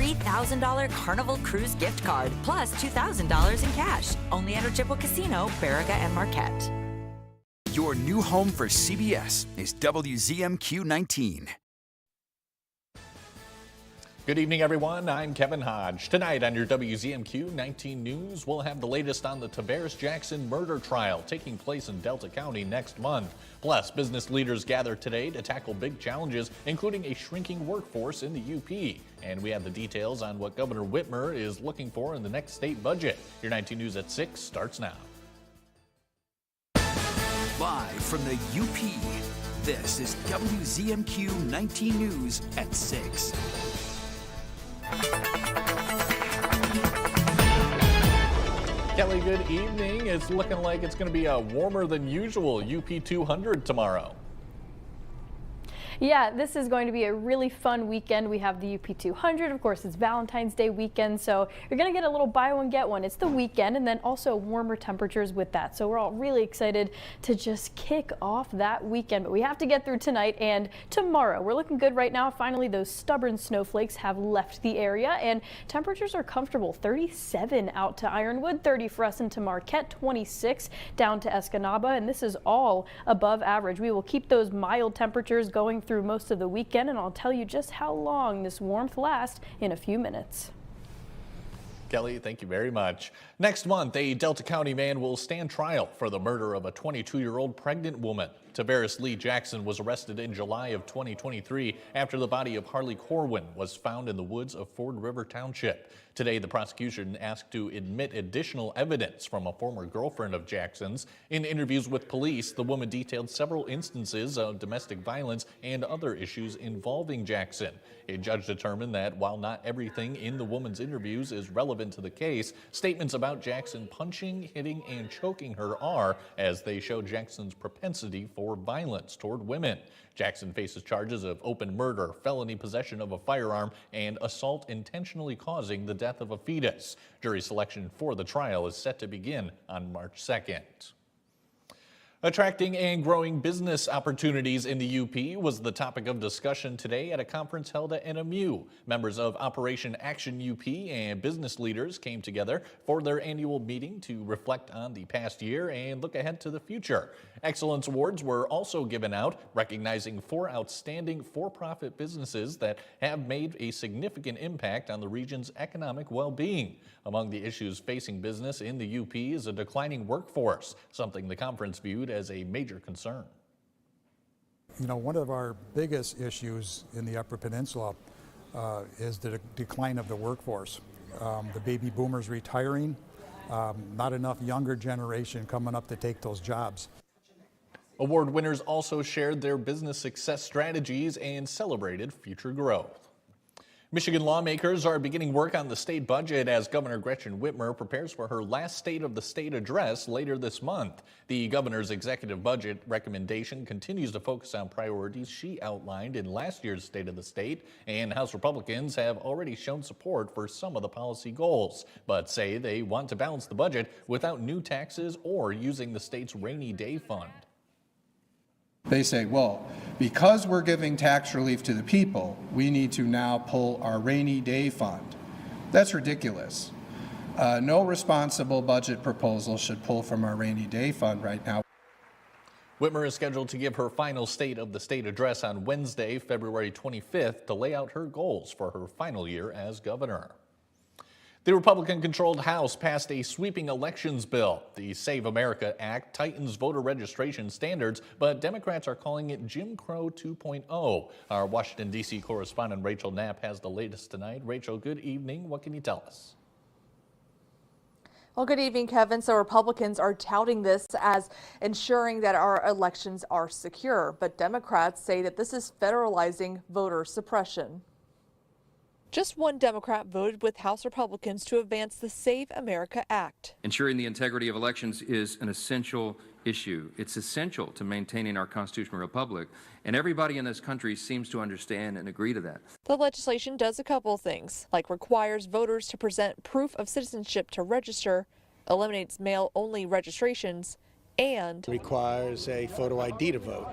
$3,000 Carnival Cruise gift card, plus $2,000 in cash. Only at Ojibwa Casino, Baraga, and Marquette. Your new home for CBS is WZMQ 19. Good evening, everyone. I'm Kevin Hodge. Tonight on your WZMQ 19 News, we'll have the latest on the Tavares Jackson murder trial taking place in Delta County next month. Plus, business leaders gather today to tackle big challenges, including a shrinking workforce in the UP. And we have the details on what Governor Whitmer is looking for in the next state budget. Your 19 News at 6 starts now. Live from the UP, this is WZMQ 19 News at 6. Kelly, good evening. It's looking like it's going to be a warmer than usual UP 200 tomorrow. Yeah, this is going to be a really fun weekend. We have the UP 200. Of course, it's Valentine's Day weekend, so you're going to get a little buy one, get one. It's the weekend, and then also warmer temperatures with that. So we're all really excited to just kick off that weekend. But we have to get through tonight and tomorrow. We're looking good right now. Finally, those stubborn snowflakes have left the area, and temperatures are comfortable. 37 out to Ironwood, 30 for us into Marquette, 26 down to Escanaba, and this is all above average. We will keep those mild temperatures going through most of the weekend, and I'll tell you just how long this warmth lasts in a few minutes. Kelly, thank you very much. Next month, a Delta County man will stand trial for the murder of a 22-year-old pregnant woman. Tavares Lee Jackson was arrested in July of 2023 after the body of Harley Corwin was found in the woods of Ford River Township. Today, the prosecution asked to admit additional evidence from a former girlfriend of Jackson's. In interviews with police, the woman detailed several instances of domestic violence and other issues involving Jackson. A judge determined that while not everything in the woman's interviews is relevant to the case, statements about Jackson punching, hitting, and choking her are, as they show Jackson's propensity for violence toward women. Jackson faces charges of open murder, felony possession of a firearm, and assault intentionally causing the death of a fetus. Jury selection for the trial is set to begin on March 2nd. Attracting and growing business opportunities in the UP was the topic of discussion today at a conference held at NMU. Members of Operation Action UP and business leaders came together for their annual meeting to reflect on the past year and look ahead to the future. Excellence Awards were also given out, recognizing 4 outstanding for-profit businesses that have made a significant impact on the region's economic well-being. Among the issues facing business in the UP is a declining workforce, something the conference viewed as a major concern. You know, one of our biggest issues in the Upper Peninsula is the decline of the workforce. The baby boomers retiring, not enough younger generation coming up to take those jobs. Award winners also shared their business success strategies and celebrated future growth. Michigan lawmakers are beginning work on the state budget as Governor Gretchen Whitmer prepares for her last State of the State address later this month. The governor's executive budget recommendation continues to focus on priorities she outlined in last year's State of the State, and House Republicans have already shown support for some of the policy goals, but say they want to balance the budget without new taxes or using the state's rainy day fund. They say, well, because we're giving tax relief to the people, we need to now pull our rainy day fund. That's ridiculous. No responsible budget proposal should pull from our rainy day fund right now. Whitmer is scheduled to give her final State of the State address on Wednesday, February 25th, to lay out her goals for her final year as governor. The Republican-controlled House passed a sweeping elections bill. The Save America Act tightens voter registration standards, but Democrats are calling it Jim Crow 2.0. Our Washington, D.C. correspondent Rachel Knapp has the latest tonight. Rachel, good evening. What can you tell us? Well, good evening, Kevin. So Republicans are touting this as ensuring that our elections are secure, but Democrats say that this is federalizing voter suppression. Just one Democrat voted with House Republicans to advance the Save America Act. Ensuring the integrity of elections is an essential issue. It's essential to maintaining our constitutional republic, and everybody in this country seems to understand and agree to that. The legislation does a couple of things, like requires voters to present proof of citizenship to register, eliminates mail-only registrations, and requires a photo ID to vote.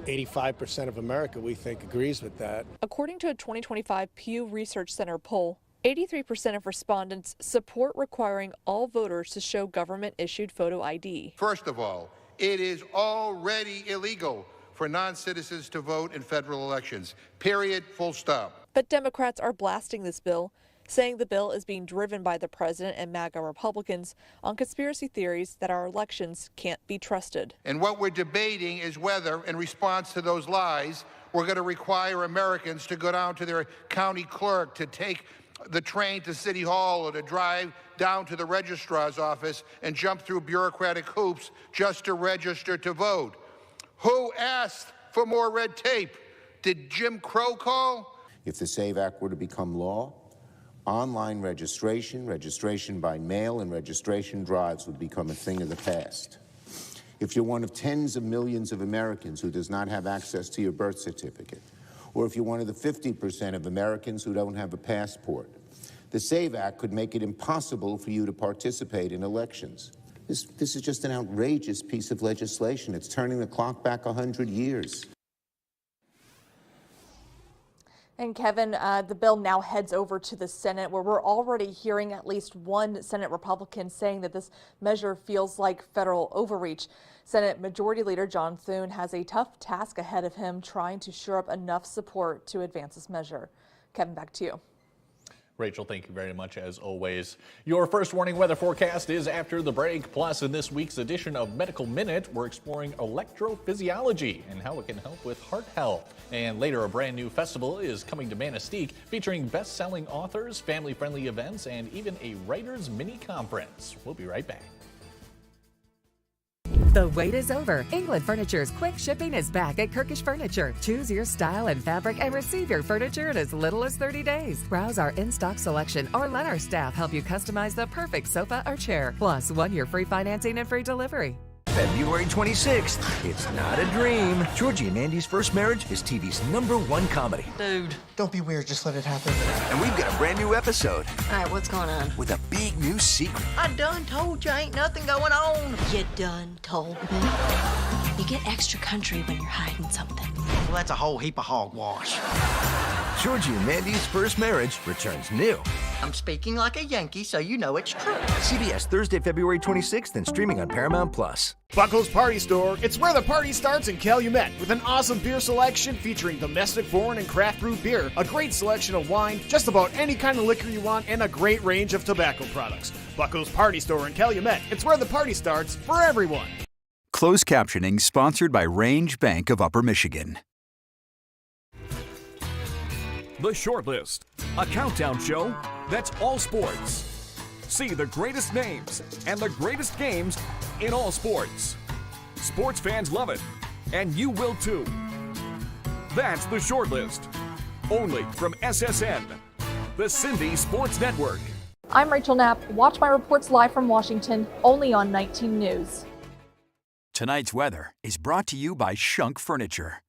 85% of America, we think, agrees with that. According to a 2025 Pew Research Center poll, 83% of respondents support requiring all voters to show government-issued photo ID. First of all, it is already illegal for non-citizens to vote in federal elections. Period. Full stop. But Democrats are blasting this bill, saying the bill is being driven by the president and MAGA Republicans on conspiracy theories that our elections can't be trusted. And what we're debating is whether, in response to those lies, we're going to require Americans to go down to their county clerk, to take the train to City Hall, or to drive down to the registrar's office and jump through bureaucratic hoops just to register to vote. Who asked for more red tape? Did Jim Crow call? If the SAVE Act were to become law, online registration, registration by mail, and registration drives would become a thing of the past. If you're one of tens of millions of Americans who does not have access to your birth certificate, or if you're one of the 50% of Americans who don't have a passport, the SAVE Act could make it impossible for you to participate in elections. This is just an outrageous piece of legislation. It's turning the clock back 100 years. And Kevin, the bill now heads over to the Senate, where we're already hearing at least one Senate Republican saying that this measure feels like federal overreach. Senate Majority Leader John Thune has a tough task ahead of him, trying to shore up enough support to advance this measure. Kevin, back to you. Rachel, thank you very much as always. Your first warning weather forecast is after the break. Plus, in this week's edition of Medical Minute, we're exploring electrophysiology and how it can help with heart health. And later, a brand new festival is coming to Manistee, featuring best-selling authors, family-friendly events, and even a writers' mini conference. We'll be right back. The wait is over. England Furniture's quick shipping is back at Kirkish Furniture. Choose your style and fabric and receive your furniture in as little as 30 days. Browse our in-stock selection or let our staff help you customize the perfect sofa or chair. Plus, 1 year free financing and free delivery. February 26th. It's not a dream. Georgie and Mandy's First Marriage is TV's #1 comedy. Dude, don't be weird. Just let it happen. And we've got a brand new episode. All right, what's going on? With a big new secret. I done told you ain't nothing going on. You done told me. You get extra country when you're hiding something. Well, that's a whole heap of hogwash. Georgie and Mandy's First Marriage returns new. I'm speaking like a Yankee, so you know it's true. CBS Thursday, February 26th, and streaming on Paramount Plus. Buckle's Party Store. It's where the party starts in Calumet, with an awesome beer selection featuring domestic, foreign, and craft brewed beer, a great selection of wine, just about any kind of liquor you want, and a great range of tobacco products. Buckle's Party Store in Calumet. It's where the party starts for everyone. Closed captioning sponsored by Range Bank of Upper Michigan. The Shortlist, a countdown show that's all sports. See the greatest names and the greatest games in all sports. Sports fans love it, and you will too. That's The Shortlist, only from SSN, the Cindy Sports Network. I'm Rachel Knapp. Watch my reports live from Washington, only on 19 News. Tonight's weather is brought to you by Shunk Furniture.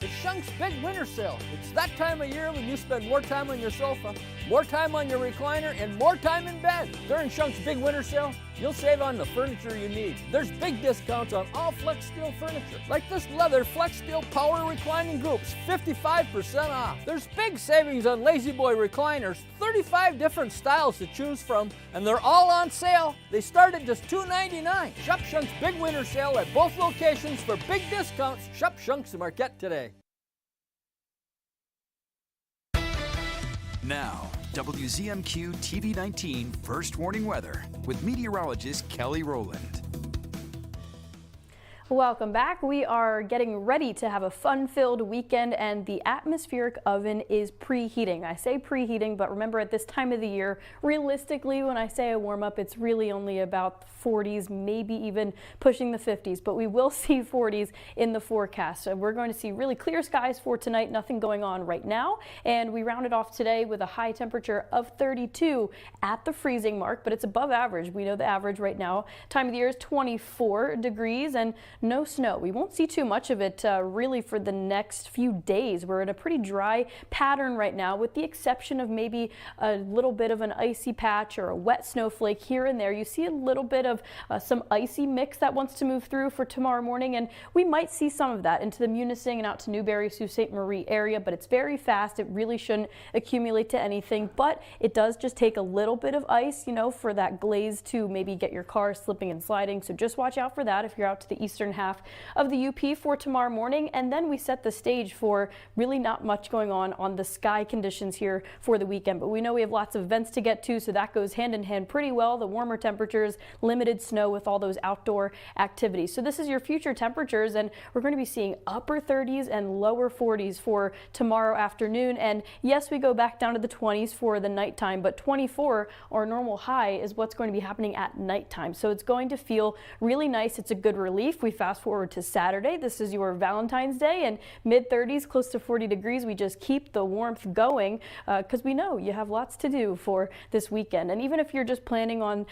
It's Shunk's Big Winter Sale. It's that time of year when you spend more time on your sofa, more time on your recliner, and more time in bed. During Shunk's Big Winter Sale, you'll save on the furniture you need. There's big discounts on all Flex Steel furniture, like this leather Flex Steel Power Reclining Groups, 55% off. There's big savings on Lazy Boy recliners, 35 different styles to choose from, and they're all on sale. They start at just $2.99. Shop Shunk's Big Winter Sale at both locations for big discounts. Shop Shunk's Marquette today. Now, WZMQ TV19 First Warning Weather with meteorologist Kelly Rowland. Welcome back. We are getting ready to have a fun-filled weekend, and the atmospheric oven is preheating. I say preheating, but remember, at this time of the year, realistically, when I say a warm-up, it's really only about 40s, maybe even pushing the 50s, but we will see 40s in the forecast. So we're going to see really clear skies for tonight, nothing going on right now, and we rounded off today with a high temperature of 32 at the freezing mark, but it's above average. We know the average right now. Time of the year is 24 degrees, and no snow. We won't see too much of it really for the next few days. We're in a pretty dry pattern right now, with the exception of maybe a little bit of an icy patch or a wet snowflake here and there. You see a little bit of some icy mix that wants to move through for tomorrow morning, and we might see some of that into the Munising and out to Newberry, Sault Ste. Marie area, but it's very fast. It really shouldn't accumulate to anything, but it does just take a little bit of ice, for that glaze to maybe get your car slipping and sliding. So just watch out for that if you're out to the eastern half of the UP for tomorrow morning. And then we set the stage for really not much going on the sky conditions here for the weekend. But we know we have lots of events to get to, so that goes hand in hand pretty well. The warmer temperatures, limited snow with all those outdoor activities. So this is your future temperatures, and we're going to be seeing upper 30s and lower 40s for tomorrow afternoon. And yes, we go back down to the 20s for the nighttime, but 24, our normal high, is what's going to be happening at nighttime. So it's going to feel really nice. It's a good relief. We fast forward to Saturday. This is your Valentine's Day, and mid 30s, close to 40 degrees. We just keep the warmth going because we know you have lots to do for this weekend. And even if you're just planning on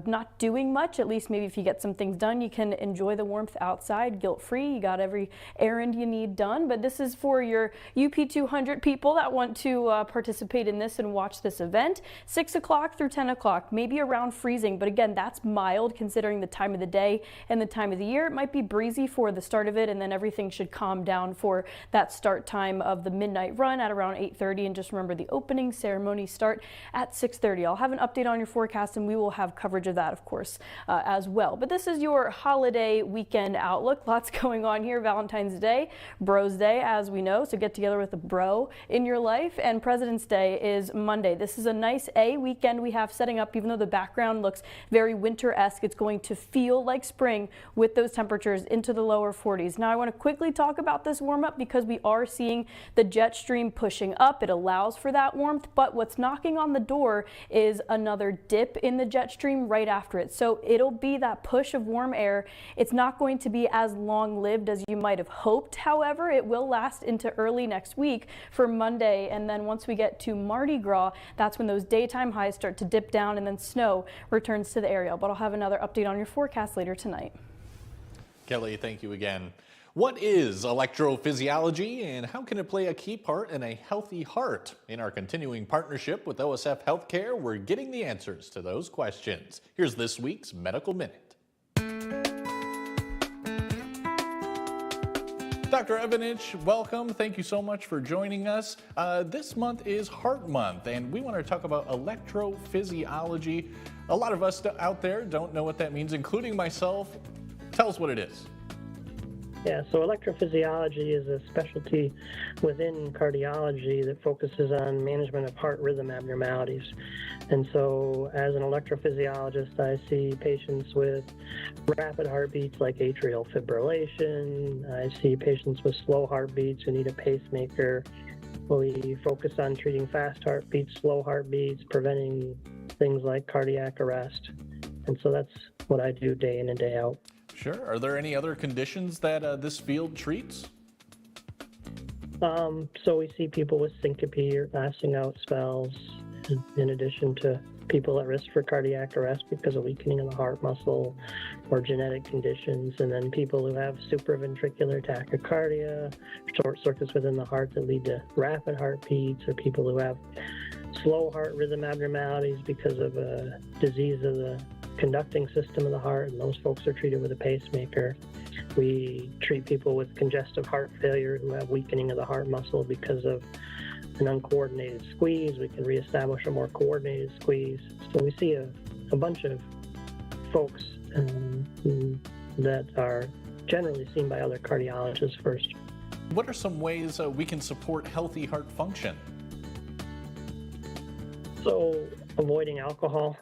not doing much, at least maybe if you get some things done, you can enjoy the warmth outside guilt-free. You got every errand you need done. But this is for your UP 200 people that want to participate in this and watch this event. 6 o'clock through 10 o'clock, maybe around freezing, but again, that's mild considering the time of the day and the time of the year. It might be breezy for the start of it, and then everything should calm down for that start time of the midnight run at around 8:30. And just remember, the opening ceremony start at 6:30. I'll have an update on your forecast, and we will have coverage of that, of course, as well. But this is your holiday weekend outlook. Lots going on here. Valentine's Day, Bros Day, as we know, so get together with a bro in your life. And President's Day is Monday. This is a nice weekend we have setting up. Even though the background looks very winter-esque, it's going to feel like spring with those temperatures into the lower 40s. Now I want to quickly talk about this warm-up because we are seeing the jet stream pushing up. It allows for that warmth, but what's knocking on the door is another dip in the jet stream right after it. So it'll be that push of warm air. It's not going to be as long-lived as you might have hoped. However, it will last into early next week for Monday, and then once we get to Mardi Gras, that's when those daytime highs start to dip down, and then snow returns to the area. But I'll have another update on your forecast later tonight. Kelly, thank you again. What is electrophysiology, and how can it play a key part in a healthy heart? In our continuing partnership with OSF Healthcare, we're getting the answers to those questions. Here's this week's Medical Minute. Dr. Evanich, welcome. Thank you so much for joining us. This month is Heart Month, and we want to talk about electrophysiology. A lot of us out there don't know what that means, including myself. Tell us what it is. Yeah, so electrophysiology is a specialty within cardiology that focuses on management of heart rhythm abnormalities. And so as an electrophysiologist, I see patients with rapid heartbeats like atrial fibrillation. I see patients with slow heartbeats who need a pacemaker. We focus on treating fast heartbeats, slow heartbeats, preventing things like cardiac arrest. And so that's what I do day in and day out. Sure. Are there any other conditions that this field treats? So we see people with syncope or passing out spells, in addition to people at risk for cardiac arrest because of weakening of the heart muscle or genetic conditions, and then people who have supraventricular tachycardia, short circuits within the heart that lead to rapid heartbeats, or people who have slow heart rhythm abnormalities because of a disease of the conducting system of the heart, and those folks are treated with a pacemaker. We treat people with congestive heart failure who have weakening of the heart muscle because of an uncoordinated squeeze. We can reestablish a more coordinated squeeze. So we see a bunch of folks that are generally seen by other cardiologists first. What are some ways we can support healthy heart function? So avoiding alcohol,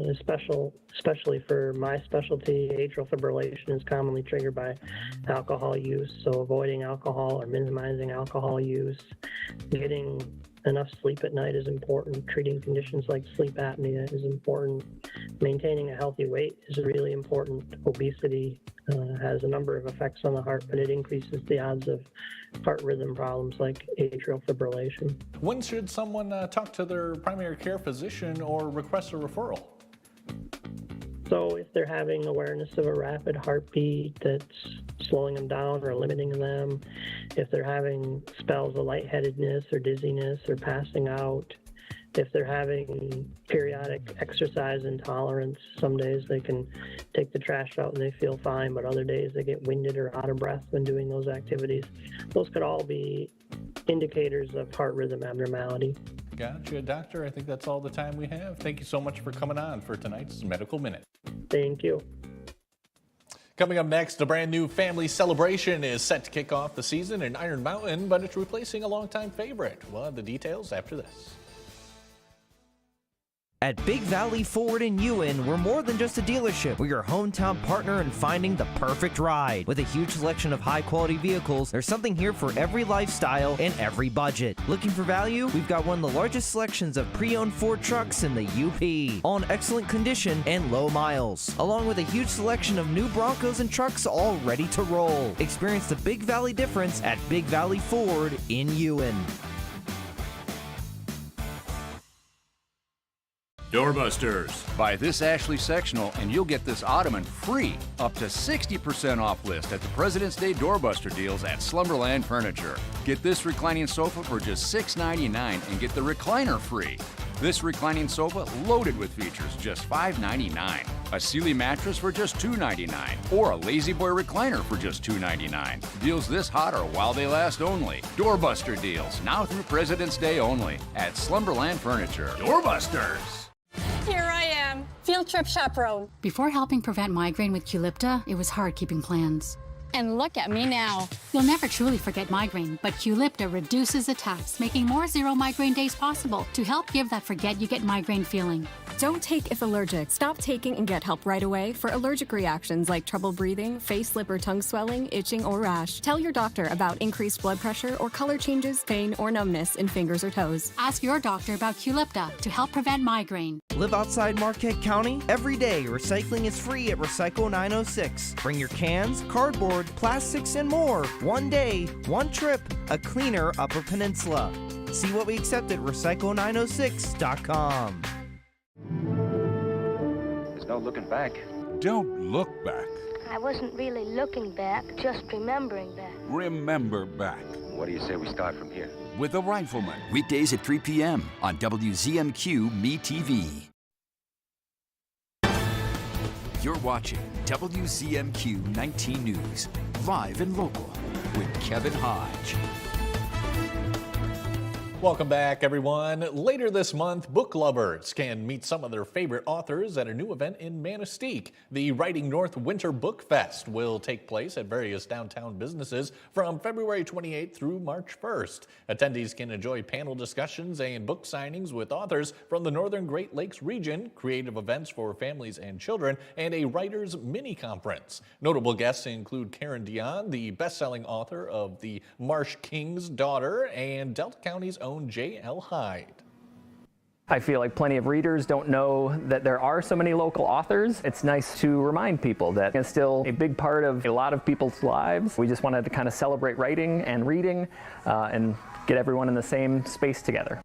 especially for my specialty, atrial fibrillation is commonly triggered by alcohol use. So avoiding alcohol or minimizing alcohol use. Getting enough sleep at night is important. Treating conditions like sleep apnea is important. Maintaining a healthy weight is really important. Obesity has a number of effects on the heart, but it increases the odds of heart rhythm problems like atrial fibrillation. When should someone talk to their primary care physician or request a referral? So if they're having awareness of a rapid heartbeat that's slowing them down or limiting them, if they're having spells of lightheadedness or dizziness or passing out, if they're having periodic exercise intolerance, some days they can take the trash out and they feel fine, but other days they get winded or out of breath when doing those activities. Those could all be indicators of heart rhythm abnormality. Gotcha, Doctor. I think that's all the time we have. Thank you so much for coming on for tonight's Medical Minute. Thank you. Coming up next, a brand new family celebration is set to kick off the season in Iron Mountain, but it's replacing a longtime favorite. We'll have the details after this. At Big Valley Ford in Ewan, we're more than just a dealership. We're your hometown partner in finding the perfect ride. With a huge selection of high-quality vehicles, there's something here for every lifestyle and every budget. Looking for value? We've got one of the largest selections of pre-owned Ford trucks in the UP, all in excellent condition and low miles, along with a huge selection of new Broncos and trucks all ready to roll. Experience the Big Valley difference at Big Valley Ford in Ewan. Doorbusters. Buy this Ashley sectional and you'll get this ottoman free. Up to 60% off list at the President's Day Doorbuster deals at Slumberland Furniture. Get this reclining sofa for just $6.99 and get the recliner free. This reclining sofa loaded with features, just $5.99. A Sealy mattress for just $2.99. Or a Lazy Boy recliner for just $2.99. Deals this hot are while they last only. Doorbuster deals, now through President's Day only at Slumberland Furniture. Doorbusters. Here I am, field trip chaperone. Before helping prevent migraine with Qulipta, it was hard keeping plans. And look at me now. You'll never truly forget migraine, but Qulipta reduces attacks, making more zero migraine days possible to help give that forget you get migraine feeling. Don't take if allergic. Stop taking and get help right away for allergic reactions like trouble breathing, face, lip, or tongue swelling, itching, or rash. Tell your doctor about increased blood pressure or color changes, pain, or numbness in fingers or toes. Ask your doctor about Qulipta to help prevent migraine. Live outside Marquette County? Every day, recycling is free at Recycle 906. Bring your cans, cardboard, plastics, and more. One day, one trip, a cleaner Upper Peninsula. See what we accept at recycle906.com. There's no looking back. Don't look back. I wasn't really looking back, just remembering back. Remember back. What do you say we start from here? With a Rifleman. Weekdays at 3 p.m. on WZMQ Me TV. You're watching WZMQ 19 News, live and local, with Kevin Hodge. Welcome back, everyone. Later this month, book lovers can meet some of their favorite authors at a new event in Manistee. The Writing North Winter Book Fest will take place at various downtown businesses from February 28th through March 1st. Attendees can enjoy panel discussions and book signings with authors from the Northern Great Lakes region, creative events for families and children, and a writers' mini-conference. Notable guests include Karen Dion, the best-selling author of The Marsh King's Daughter, and Delta County's own J.L. Hyde. I feel like plenty of readers don't know that there are so many local authors. It's nice to remind people that it's still a big part of a lot of people's lives. We just wanted to kind of celebrate writing and reading and get everyone in the same space together.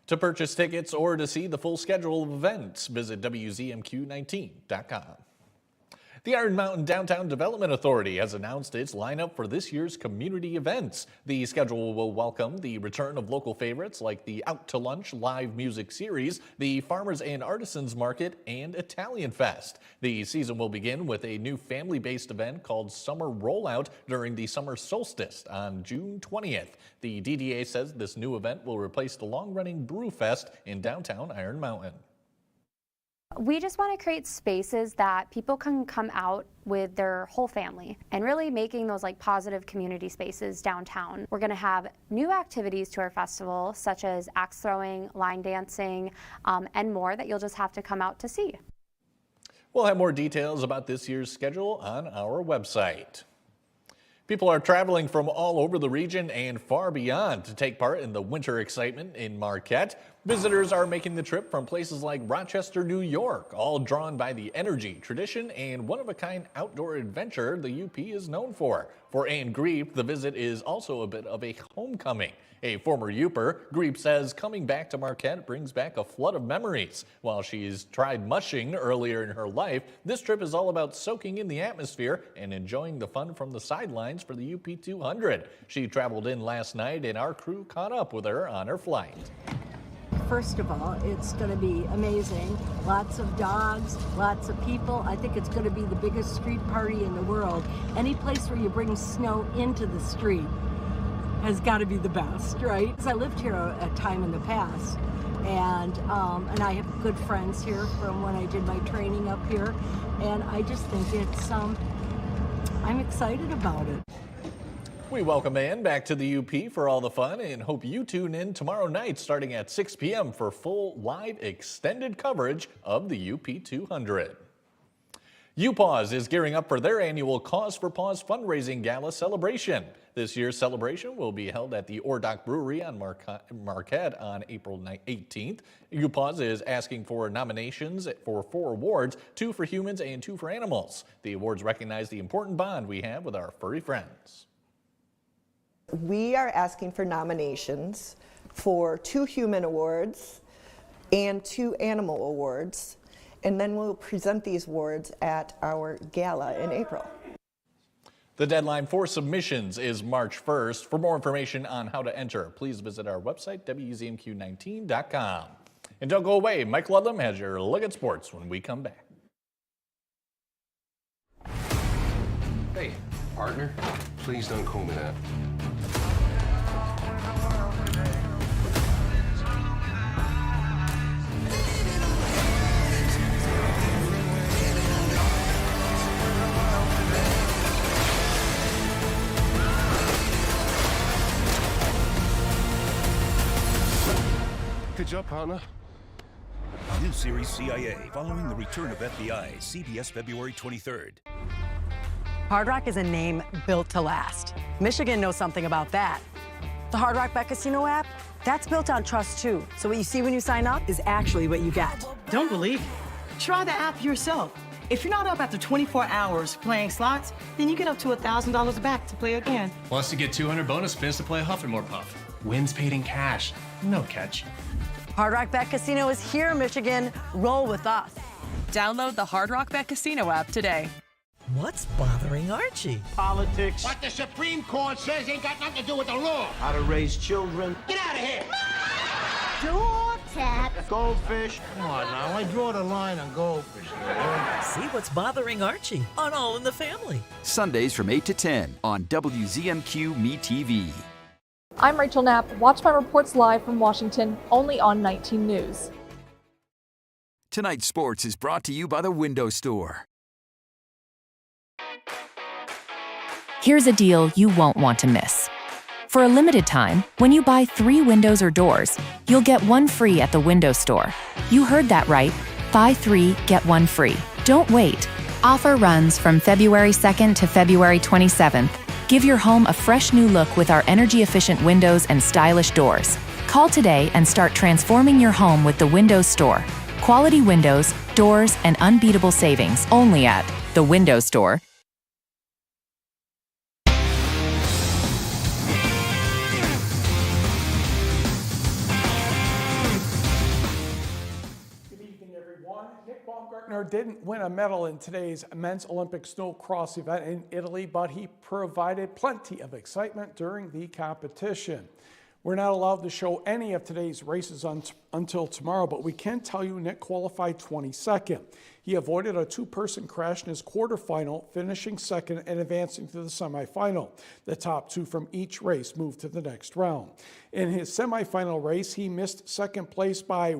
To purchase tickets or to see the full schedule of events, visit WZMQ19.com. The Iron Mountain Downtown Development Authority has announced its lineup for this year's community events. The schedule will welcome the return of local favorites like the Out to Lunch live music series, the Farmers and Artisans Market, and Italian Fest. The season will begin with a new family-based event called Summer Rollout during the summer solstice on June 20th. The DDA says this new event will replace the long-running Brew Fest in downtown Iron Mountain. We just want to create spaces that people can come out with their whole family and really making those like positive community spaces downtown. We're going to have new activities to our festival such as axe throwing, line dancing, and more that you'll just have to come out to see. We'll have more details about this year's schedule on our website. People are traveling from all over the region and far beyond to take part in the winter excitement in Marquette. Visitors are making the trip from places like Rochester, New York, all drawn by the energy, tradition, and one-of-a-kind outdoor adventure the UP is known for. For Ann Greep, the visit is also a bit of a homecoming. A former Uper, Greep says coming back to Marquette brings back a flood of memories. While she's tried mushing earlier in her life, this trip is all about soaking in the atmosphere and enjoying the fun from the sidelines for the UP 200. She traveled in last night and our crew caught up with her on her flight. First of all, it's going to be amazing. Lots of dogs, lots of people. I think it's going to be the biggest street party in the world. Any place where you bring snow into the street has got to be the best, right? Because I lived here a time in the past, and I have good friends here from when I did my training up here, and I just think it's, I'm excited about it. We welcome Ann back to the UP for all the fun and hope you tune in tomorrow night starting at 6 p.m. for full live extended coverage of the UP 200. UPAWS is gearing up for their annual Cause for Pause fundraising gala celebration. This year's celebration will be held at the Ordock Brewery on Marquette on April 18th. UPAWS is asking for nominations for 4 awards, 2 for humans and 2 for animals. The awards recognize the important bond we have with our furry friends. We are asking for nominations for 2 human awards and 2 animal awards, and then we'll present these awards at our gala in April. The deadline for submissions is March 1st. For more information on how to enter, please visit our website, WZMQ19.com. And don't go away, Mike Ludlam has your look at sports when we come back. Hey, partner, please don't call me that. Good job, partner. New series CIA, following the return of FBI, CBS February 23rd. Hard Rock is a name built to last. Michigan knows something about that. The Hard Rock Bet Casino app, that's built on trust too. So what you see when you sign up is actually what you get. Don't believe it? Try the app yourself. If you're not up after 24 hours playing slots, then you get up to $1,000 back to play again. Wants to get 200 bonus spins to play Huff and More Puff. Wins paid in cash. No catch. Hard Rock Bet Casino is here, Michigan. Roll with us. Download the Hard Rock Bet Casino app today. What's bothering Archie? Politics. What the Supreme Court says ain't got nothing to do with the law. How to raise children. Get out of here. Door tap. Goldfish. Come on now, I draw the line on goldfish. See what's bothering Archie on All in the Family. Sundays from 8 to 10 on WZMQ Me TV. I'm Rachel Knapp. Watch my reports live from Washington, only on 19 News. Tonight's sports is brought to you by the Window Store. Here's a deal you won't want to miss. For a limited time, when you buy 3 windows or doors, you'll get 1 free at the Window Store. You heard that right. Buy 3, get 1 free. Don't wait. Offer runs from February 2nd to February 27th. Give your home a fresh new look with our energy-efficient windows and stylish doors. Call today and start transforming your home with the Windows Store. Quality windows, doors, and unbeatable savings only at the Windows Store. Didn't win a medal in today's men's Olympic snow cross event in Italy, but he provided plenty of excitement during the competition. We're not allowed to show any of today's races until tomorrow, but we can tell you Nick qualified 22nd. He avoided a 2-person crash in his quarterfinal, finishing 2nd and advancing to the semifinal. The top 2 from each race moved to the next round. In his semifinal race, he missed 2nd place by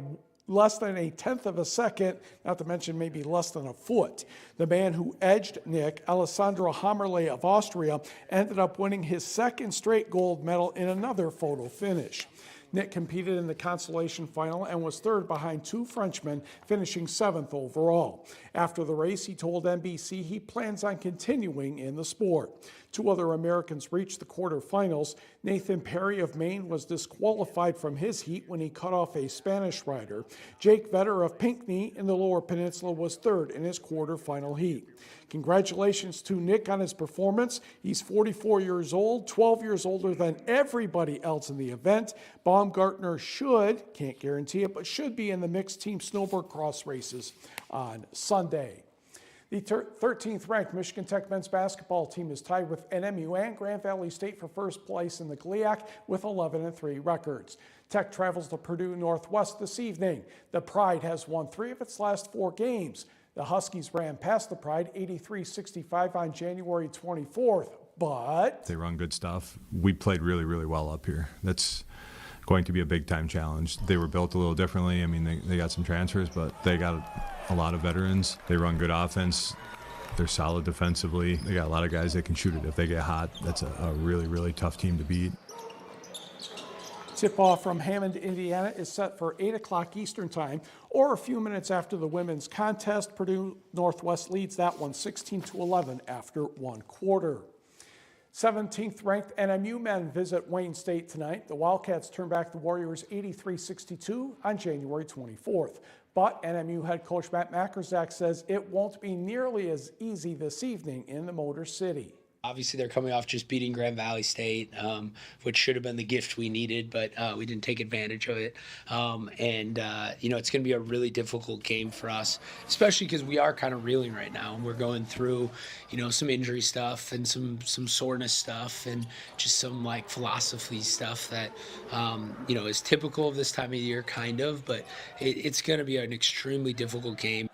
less than a 1/10 of a second, not to mention maybe less than a foot. The man who edged Nick, Alessandro Hammerle of Austria, ended up winning his 2nd straight gold medal in another photo finish. Nick competed in the consolation final and was 3rd behind 2 Frenchmen, finishing 7th overall. After the race, he told NBC he plans on continuing in the sport. 2 other Americans reached the quarterfinals. Nathan Perry of Maine was disqualified from his heat when he cut off a Spanish rider. Jake Vetter of Pinckney in the Lower Peninsula was third in his quarterfinal heat. Congratulations to Nick on his performance. He's 44 years old, 12 years older than everybody else in the event. Baumgartner can't guarantee it, but should be in the mixed team snowboard cross races on Sunday. The 13th ranked Michigan Tech men's basketball team is tied with NMU and Grand Valley State for first place in the GLIAC with 11-3 records. Tech travels to Purdue Northwest this evening. The Pride has won 3 of its last 4 games. The Huskies ran past the Pride 83-65 on January 24th, but they run good stuff. We played really, really well up here. That's going to be a big-time challenge. They were built a little differently. I mean, they got some transfers, but they got a lot of veterans. They run good offense. They're solid defensively. They got a lot of guys that can shoot it if they get hot. That's a really, really tough team to beat. Tip-off from Hammond, Indiana is set for 8 o'clock Eastern Time, or a few minutes after the women's contest. Purdue Northwest leads that one 16-11 after 1 quarter. 17th ranked NMU men visit Wayne State tonight. The Wildcats turn back the Warriors 83-62 on January 24th. But NMU head coach Matt Mackerzak says it won't be nearly as easy this evening in the Motor City. Obviously, they're coming off just beating Grand Valley State, which should have been the gift we needed, but we didn't take advantage of it. It's going to be a really difficult game for us, especially because we are kind of reeling right now. We're going through, some injury stuff and some soreness stuff and just some like philosophy stuff that, is typical of this time of year, kind of, but it's going to be an extremely difficult game.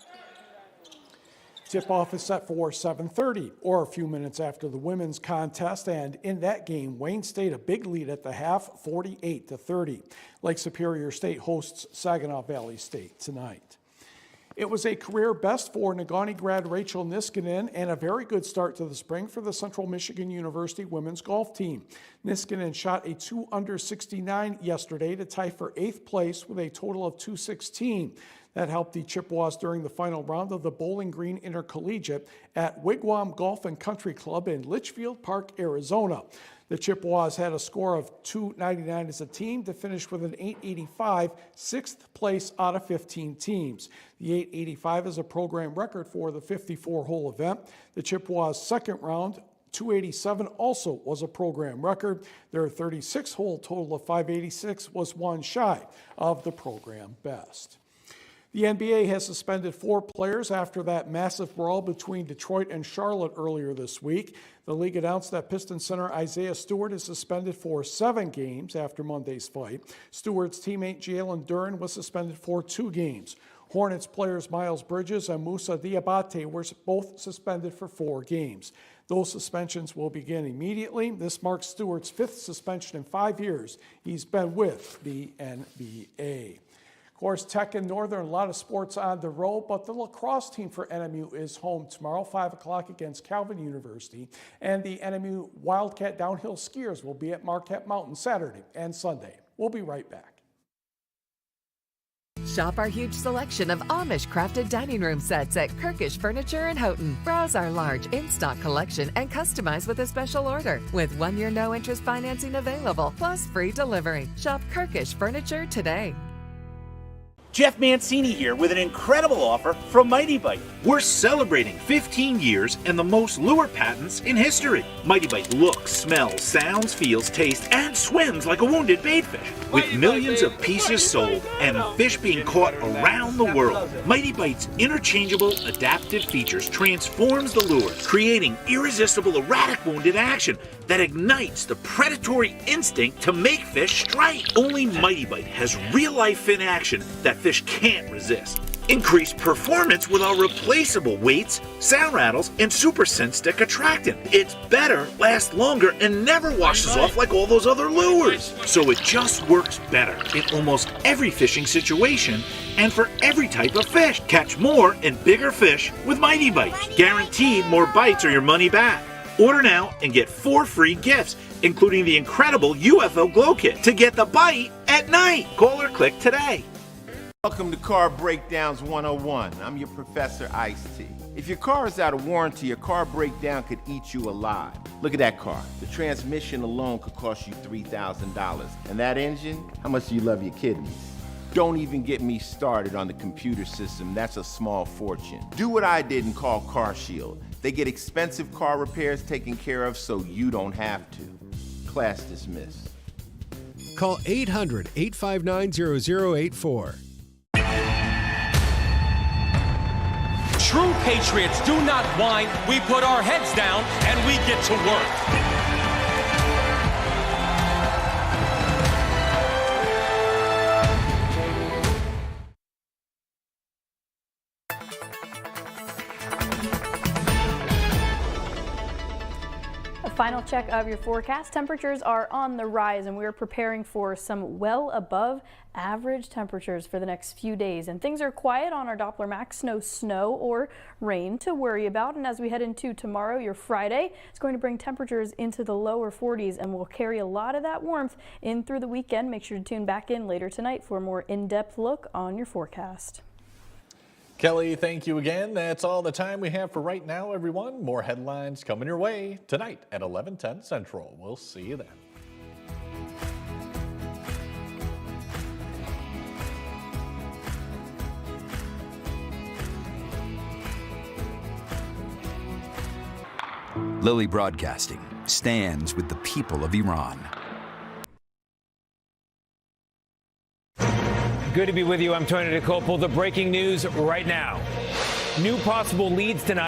Tip-off is set for 7:30, or a few minutes after the women's contest, and in that game, Wayne State a big lead at the half, 48-30. Lake Superior State hosts Saginaw Valley State tonight. It was a career best for Negaunee grad Rachel Niskanen and a very good start to the spring for the Central Michigan University women's golf team. Niskanen shot a 2 under 69 yesterday to tie for 8th place with a total of 216. That helped the Chippewas during the final round of the Bowling Green Intercollegiate at Wigwam Golf and Country Club in Litchfield Park, Arizona. The Chippewas had a score of 299 as a team to finish with an 885, 6th place out of 15 teams. The 885 is a program record for the 54-hole event. The Chippewas' second round, 287, also was a program record. Their 36-hole total of 586 was one shy of the program best. The NBA has suspended 4 players after that massive brawl between Detroit and Charlotte earlier this week. The league announced that Pistons center Isaiah Stewart is suspended for 7 games after Monday's fight. Stewart's teammate Jalen Duren was suspended for 2 games. Hornets players Miles Bridges and Moussa Diabate were both suspended for 4 games. Those suspensions will begin immediately. This marks Stewart's 5th suspension in 5 years he's been with the NBA. Of course, Tech and Northern, a lot of sports on the road, but the lacrosse team for NMU is home tomorrow, 5 o'clock against Calvin University, and the NMU Wildcat downhill skiers will be at Marquette Mountain Saturday and Sunday. We'll be right back. Shop our huge selection of Amish-crafted dining room sets at Kirkish Furniture in Houghton. Browse our large in-stock collection and customize with a special order. With 1-year no-interest financing available, plus free delivery. Shop Kirkish Furniture today. Jeff Mancini here with an incredible offer from Mighty Bite. We're celebrating 15 years and the most lure patents in history. Mighty Bite looks, smells, sounds, feels, tastes, and swims like a wounded baitfish. With millions of pieces sold and fish being caught around the world, Mighty Bite's interchangeable adaptive features transforms the lure, creating irresistible erratic wounded action that ignites the predatory instinct to make fish strike. Only Mighty Bite has real-life fin action that fish can't resist. Increase performance with our replaceable weights, sound rattles, and Super Scent Stick attractant. It's better, lasts longer, and never washes off like all those other lures. So it just works better in almost every fishing situation and for every type of fish. Catch more and bigger fish with Mighty Bites. Guaranteed more bites or your money back. Order now and get 4 free gifts, including the incredible UFO Glow Kit to get the bite at night. Call or click today. Welcome to Car Breakdowns 101. I'm your Professor Ice-T. If your car is out of warranty, a car breakdown could eat you alive. Look at that car. The transmission alone could cost you $3,000. And that engine, how much do you love your kidneys? Don't even get me started on the computer system. That's a small fortune. Do what I did and call CarShield. They get expensive car repairs taken care of so you don't have to. Class dismissed. Call 800-859-0084. True patriots do not whine. We put our heads down and we get to work. A final check of your forecast. Temperatures are on the rise and we're preparing for some well above average temperatures for the next few days. And things are quiet on our Doppler Max. No snow or rain to worry about. And as we head into tomorrow, your Friday, it's going to bring temperatures into the lower 40s and will carry a lot of that warmth in through the weekend. Make sure to tune back in later tonight for a more in-depth look on your forecast. Kelly, thank you again. That's all the time we have for right now, everyone. More headlines coming your way tonight at 11:10 Central. We'll see you then. Lily Broadcasting stands with the people of Iran. Good to be with you. I'm Tony DeCopel. The breaking news right now. New possible leads tonight.